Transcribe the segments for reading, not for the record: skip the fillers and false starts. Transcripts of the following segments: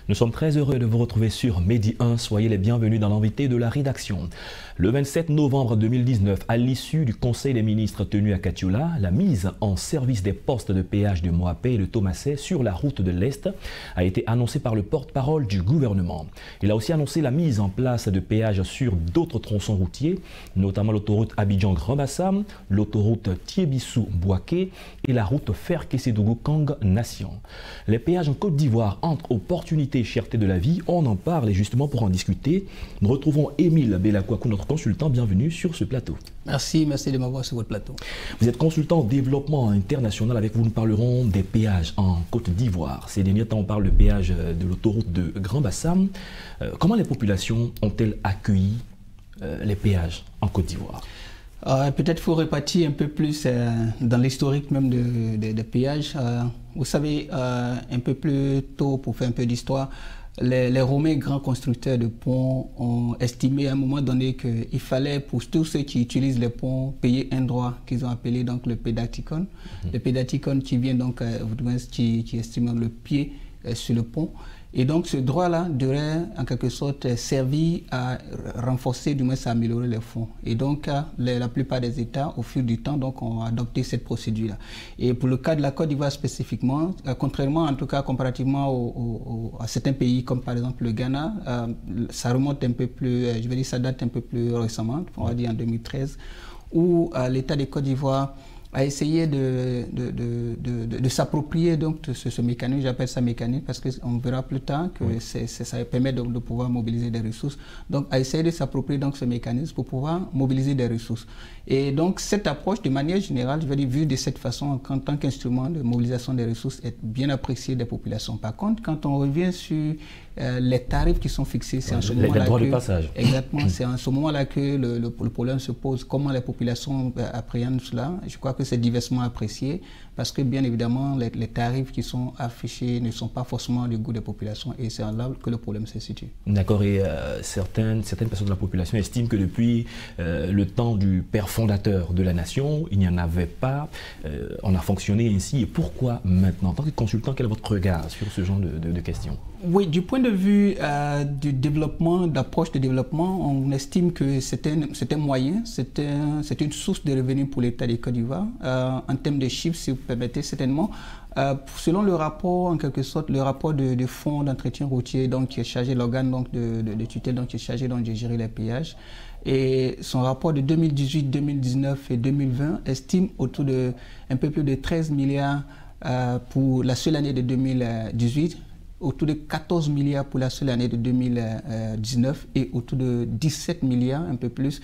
Nous sommes très heureux de vous retrouver sur Medi 1. Soyez les bienvenus dans l'invité de la rédaction. Le 27 novembre 2019, à l'issue du Conseil des ministres tenu à Katiula, la mise en service des postes de péage de Moapé et de Thomasset sur la route de l'Est a été annoncée par le porte-parole du gouvernement. Il a aussi annoncé la mise en place de péages sur d'autres tronçons routiers, notamment l'autoroute Abidjan-Grand Bassam, l'autoroute Thiébissou-Boaké et la route Fer-Kessédougou-Kang-Nation. Les péages en Côte d'Ivoire entrent opportunité et cherté de la vie. On en parle et justement pour en discuter, nous retrouvons Émile Belakwakou, notre consultant. Bienvenue sur ce plateau. Merci de m'avoir sur votre plateau. Vous êtes consultant en développement international. Avec vous, nous parlerons des péages en Côte d'Ivoire. Ces derniers temps, on parle de péage de l'autoroute de Grand Bassam. Comment les populations ont-elles accueilli les péages en Côte d'Ivoire? Peut-être faut répartir un peu plus dans l'historique même des péages. Vous savez, un peu plus tôt, pour faire un peu d'histoire, les Romains, grands constructeurs de ponts, ont estimé à un moment donné qu'il fallait, pour tous ceux qui utilisent les ponts, payer un droit qu'ils ont appelé donc le pédaticon. Le pédaticon qui vient donc, qui estime le pied sur le pont. Et donc ce droit-là devrait en quelque sorte servir à renforcer, du moins à améliorer les fonds. Et donc la plupart des États, au fil du temps, donc, ont adopté cette procédure-là. Et pour le cas de la Côte d'Ivoire spécifiquement, contrairement en tout cas comparativement à certains pays comme par exemple le Ghana, ça remonte un peu plus, je vais dire ça date un peu plus récemment, on va dire en 2013, où l'État de Côte d'Ivoire a essayé de s'approprier donc ce mécanisme, j'appelle ça mécanisme parce qu'on verra plus tard que ça permet de pouvoir mobiliser des ressources. Donc a essayé de s'approprier donc ce mécanisme pour pouvoir mobiliser des ressources. Et donc cette approche de manière générale, je vais dire vue de cette façon en tant qu'instrument de mobilisation des ressources est bien appréciée des populations. Par contre, quand on revient sur les tarifs qui sont fixés, c'est en ce moment-là les droits de passage. Exactement, c'est en ce moment-là que le problème se pose. Comment les populations appréhendent cela? Je crois que c'est diversement apprécié parce que bien évidemment les tarifs qui sont affichés ne sont pas forcément du goût des populations et c'est là que le problème se situe. D'accord, et certaines personnes de la population estiment que depuis le temps du père fondateur de la nation, il n'y en avait pas, on a fonctionné ainsi. Et pourquoi maintenant? En tant que consultant, quel est votre regard sur ce genre de questions? Oui, du point de vue du développement, d'approche de développement, on estime que c'est un moyen, c'est une source de revenus pour l'État de Côte d'Ivoire. En termes de chiffres, si vous permettez, certainement. Selon le rapport, en quelque sorte, le rapport de fonds d'entretien routier, donc qui est chargé, l'organe donc de tutelle, donc qui est chargé donc, de gérer les péages, et son rapport de 2018, 2019 et 2020 estime autour de un peu plus de 13 milliards pour la seule année de 2018. Autour de 14 milliards pour la seule année de 2019 et autour de 17 milliards, un peu plus,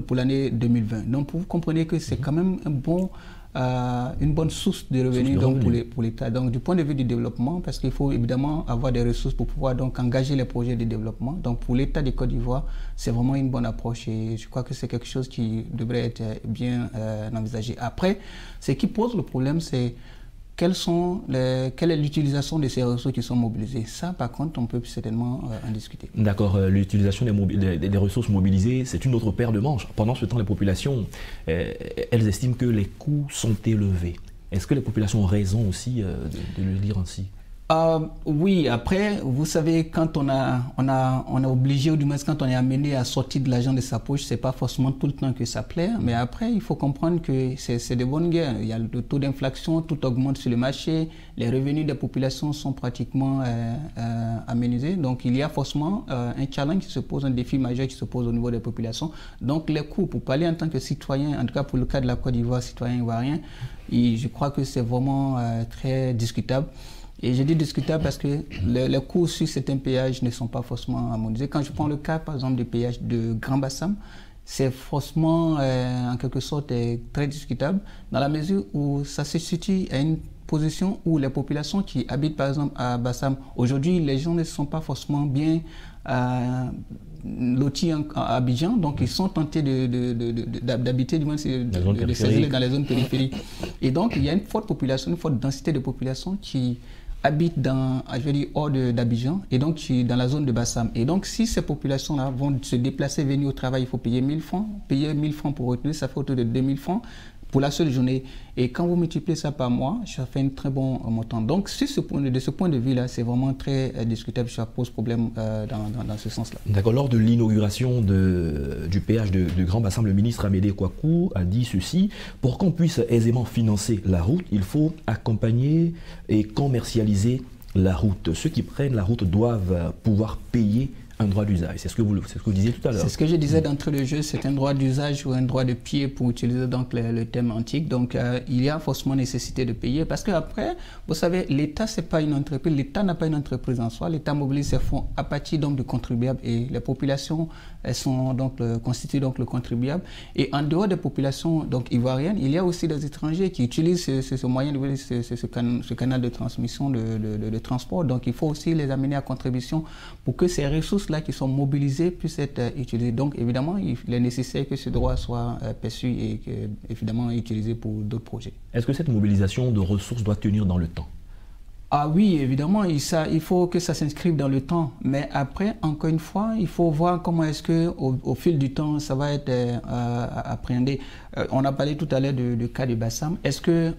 pour l'année 2020. Donc, vous comprenez que c'est quand même une bonne source de revenus donc, pour l'État. Donc, du point de vue du développement, parce qu'il faut évidemment avoir des ressources pour pouvoir donc, engager les projets de développement. Donc, pour l'État de Côte d'Ivoire, c'est vraiment une bonne approche et je crois que c'est quelque chose qui devrait être bien envisagé. Après, ce qui pose le problème, c'est quelle est l'utilisation de ces ressources qui sont mobilisées? Ça, par contre, on peut certainement en discuter. D'accord, l'utilisation des ressources mobilisées, c'est une autre paire de manches. Pendant ce temps, les populations, elles estiment que les coûts sont élevés. Est-ce que les populations ont raison aussi de le dire ainsi? Oui, après, vous savez, quand on a obligé, ou du moins quand on est amené à sortir de l'argent de sa poche, c'est pas forcément tout le temps que ça plaît. Mais après, il faut comprendre que c'est de bonnes guerres. Il y a le taux d'inflation, tout augmente sur le marché, les revenus des populations sont pratiquement aménagés. Donc, il y a forcément un challenge qui se pose, un défi majeur qui se pose au niveau des populations. Donc, les coûts, pour parler en tant que citoyen, en tout cas pour le cas de la Côte d'Ivoire, citoyen ivoirien, je crois que c'est vraiment très discutable. Et je dis discutable parce que les coûts sur certains péages ne sont pas forcément harmonisés. Quand je prends le cas, par exemple, du péage de Grand Bassam, c'est forcément, en quelque sorte, très discutable dans la mesure où ça se situe à une position où les populations qui habitent, par exemple, à Bassam, aujourd'hui, les gens ne sont pas forcément bien lotis à Abidjan, donc ils sont tentés d'habiter dans les zones périphériques. Et donc, il y a une forte population, une forte densité de population qui habitent hors d'Abidjan et donc dans la zone de Bassam. Et donc, si ces populations-là vont se déplacer, venir au travail, il faut payer 1000 francs. Payer 1000 francs pour retenir, ça fait autour de 2000 francs. pour la seule journée. Et quand vous multipliez ça par mois, ça fait un très bon montant. Donc, de ce point de vue-là, c'est vraiment très discutable. Ça pose problème dans ce sens-là. D'accord. Lors de l'inauguration du péage de Grand Bassam, le ministre Amédée Kouakou a dit ceci: pour qu'on puisse aisément financer la route, il faut accompagner et commercialiser la route. Ceux qui prennent la route doivent pouvoir payer un droit d'usage. C'est ce que vous disiez tout à l'heure. C'est ce que je disais d'entrée de jeu, c'est un droit d'usage ou un droit de pied pour utiliser donc le thème antique. Donc il y a forcément nécessité de payer parce qu'après, vous savez, l'État, c'est pas une entreprise, l'État n'a pas une entreprise en soi, l'État mobilise ses fonds à partir donc de contribuables et les populations, elles sont donc constituent donc le contribuable. Et en dehors des populations donc ivoiriennes, il y a aussi des étrangers qui utilisent ce moyen, ce canal de transmission de transport. Donc il faut aussi les amener à contribution pour que ces ressources là qui sont mobilisés puissent être utilisés. Donc évidemment, il est nécessaire que ce droit soit perçu et évidemment utilisé pour d'autres projets. Est-ce que cette mobilisation de ressources doit tenir dans le temps? Ah oui, évidemment, il faut que ça s'inscrive dans le temps. Mais après, encore une fois, il faut voir comment est-ce que au fil du temps, ça va être appréhendé. On a parlé tout à l'heure du cas de Bassam. Est-ce que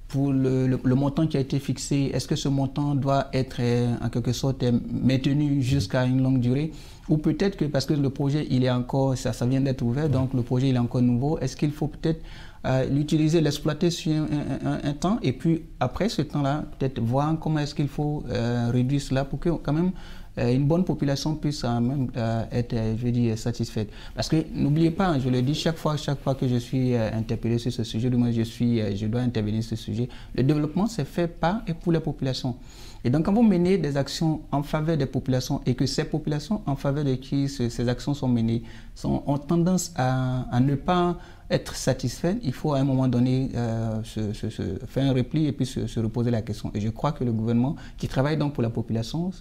pour le montant qui a été fixé, est-ce que ce montant doit être en quelque sorte maintenu jusqu'à une longue durée? Ou peut-être que parce que le projet, il est encore, ça vient d'être ouvert, donc le projet il est encore nouveau, est-ce qu'il faut peut-être l'utiliser, l'exploiter sur un temps et puis après ce temps-là, peut-être voir comment est-ce qu'il faut réduire cela pour que quand même une bonne population puisse même être, je veux dire, satisfaite. Parce que n'oubliez pas, je le dis chaque fois que je suis interpellé sur ce sujet, du moins je dois intervenir sur ce sujet, le développement c'est fait par et pour les populations. Et donc quand vous menez des actions en faveur des populations et que ces populations en faveur de qui ces actions sont menées ont tendance à ne pas être satisfaites, il faut à un moment donné faire un repli et puis se reposer la question. Et je crois que le gouvernement qui travaille donc pour la population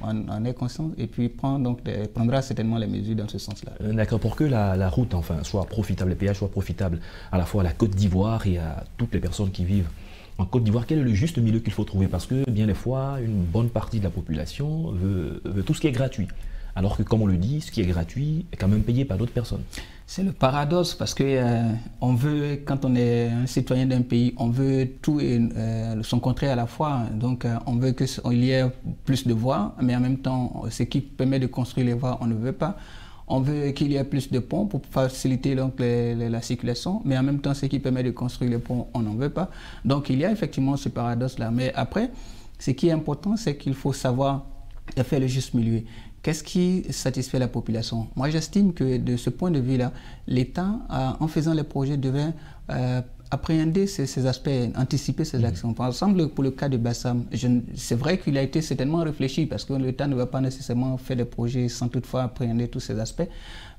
en est conscient et puis prendra certainement les mesures dans ce sens-là. D'accord, pour que la route soit profitable, les péages soient profitables à la fois à la Côte d'Ivoire et à toutes les personnes qui vivent en Côte d'Ivoire, quel est le juste milieu qu'il faut trouver? Parce que bien des fois, une bonne partie de la population veut tout ce qui est gratuit. Alors que, comme on le dit, ce qui est gratuit est quand même payé par d'autres personnes. C'est le paradoxe parce que on veut, quand on est un citoyen d'un pays, on veut tout et son contraire à la fois. Donc on veut qu'il y ait plus de voies, mais en même temps, ce qui permet de construire les voies, on ne veut pas. On veut qu'il y ait plus de ponts pour faciliter donc la circulation, mais en même temps, ce qui permet de construire les ponts, on n'en veut pas. Donc il y a effectivement ce paradoxe-là. Mais après, ce qui est important, c'est qu'il faut savoir faire le juste milieu. Qu'est-ce qui satisfait la population? Moi, j'estime que de ce point de vue-là, l'État, en faisant les projets, devait appréhender ces aspects, anticiper ces actions. Par exemple, pour le cas de Bassam, c'est vrai qu'il a été certainement réfléchi parce que l'État ne va pas nécessairement faire des projets sans toutefois appréhender tous ces aspects.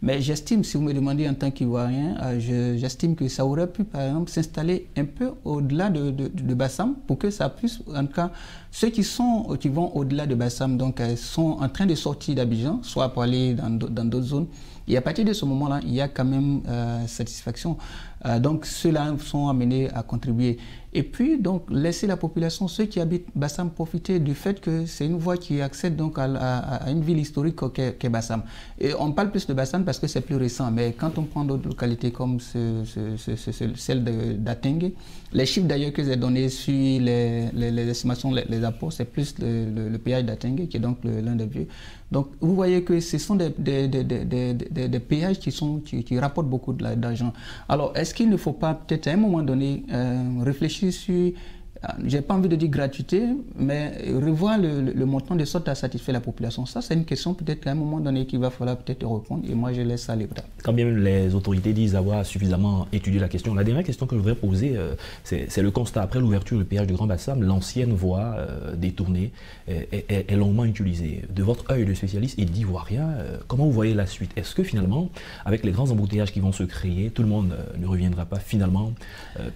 Mais j'estime, si vous me demandez en tant qu'Ivoirien, j'estime que ça aurait pu, par exemple, s'installer un peu au-delà de Bassam pour que ça puisse, en tout cas, ceux qui vont au-delà de Bassam, donc sont en train de sortir d'Abidjan, soit pour aller dans d'autres zones. Et à partir de ce moment-là, il y a quand même satisfaction. Donc ceux-là sont amenés à contribuer. Et puis donc laisser la population, ceux qui habitent Bassam, profiter du fait que c'est une voie qui accède donc à une ville historique qu'est Bassam. Et on parle plus de Bassam parce que c'est plus récent, mais quand on prend d'autres localités comme celle d'Atengue, les chiffres d'ailleurs que j'ai donnés sur les estimations, les apports, c'est plus le péage d'Atengue qui est donc l'un des vieux. Donc vous voyez que ce sont des péages qui rapportent beaucoup d'argent. Alors est-ce qu'il ne faut pas peut-être à un moment donné réfléchir sur, j'ai pas envie de dire gratuité, mais revoir le montant de sorte à satisfaire la population? Ça, c'est une question peut-être qu'à un moment donné qu'il va falloir peut-être répondre et moi je laisse ça libre. Quand bien les autorités disent avoir suffisamment étudié la question, la dernière question que je voudrais poser, c'est le constat. Après l'ouverture du péage de Grand Bassam, l'ancienne voie détournée est longuement utilisée. De votre œil de spécialiste et d'Ivoirien, comment vous voyez la suite? Est-ce que finalement, avec les grands embouteillages qui vont se créer, tout le monde ne reviendra pas finalement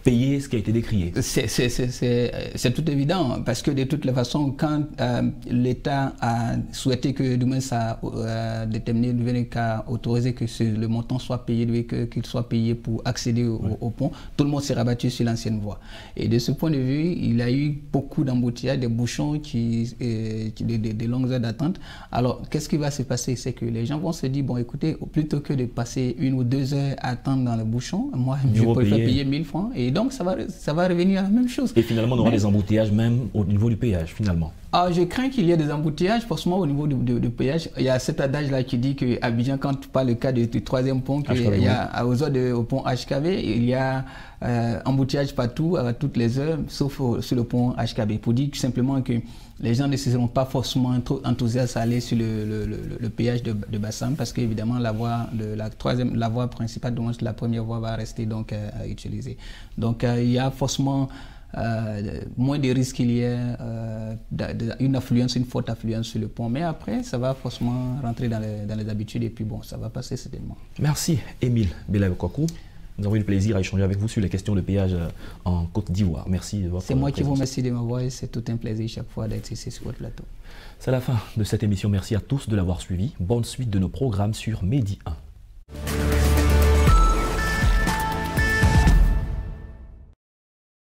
payer ce qui a été décrié? C'est c'est tout évident, parce que de toutes les façons, quand l'État a souhaité que demain ça déterminé, qu'à autoriser que le montant soit payé, qu'il soit payé pour accéder au pont, tout le monde s'est rabattu sur l'ancienne voie. Et de ce point de vue, il y a eu beaucoup d'embouteillages, des bouchons, des longues heures d'attente. Alors, qu'est-ce qui va se passer? C'est que les gens vont se dire, bon, écoutez, plutôt que de passer 1 ou 2 heures à attendre dans le bouchon, moi, je préfère payer 1000 francs. Et donc, ça va revenir à la même chose. Et finalement, on aura des embouteillages même au niveau du péage, finalement. Je crains qu'il y ait des embouteillages, forcément au niveau du péage. Il y a cet adage-là qui dit qu'à Abidjan, quand tu parles le cas du 3e pont, il y a au pont HKV, il y a embouteillage partout, à toutes les heures, sauf sur le pont HKV. Pour dire simplement que les gens ne seront pas forcément trop enthousiastes à aller sur le péage de Bassam, parce qu'évidemment la voie principale, donc la première voie, va rester donc à utiliser. Donc il y a forcément moins de risques qu'il y ait une forte affluence sur le pont. Mais après, ça va forcément rentrer dans les habitudes et puis bon, ça va passer certainement. Merci Émile Belaï-Kouakou. Nous avons eu le plaisir à échanger avec vous sur les questions de péage en Côte d'Ivoire. Merci de votre présence. C'est moi qui vous remercie de m'avoir et c'est tout un plaisir chaque fois d'être ici sur votre plateau. C'est la fin de cette émission. Merci à tous de l'avoir suivi. Bonne suite de nos programmes sur Medi 1.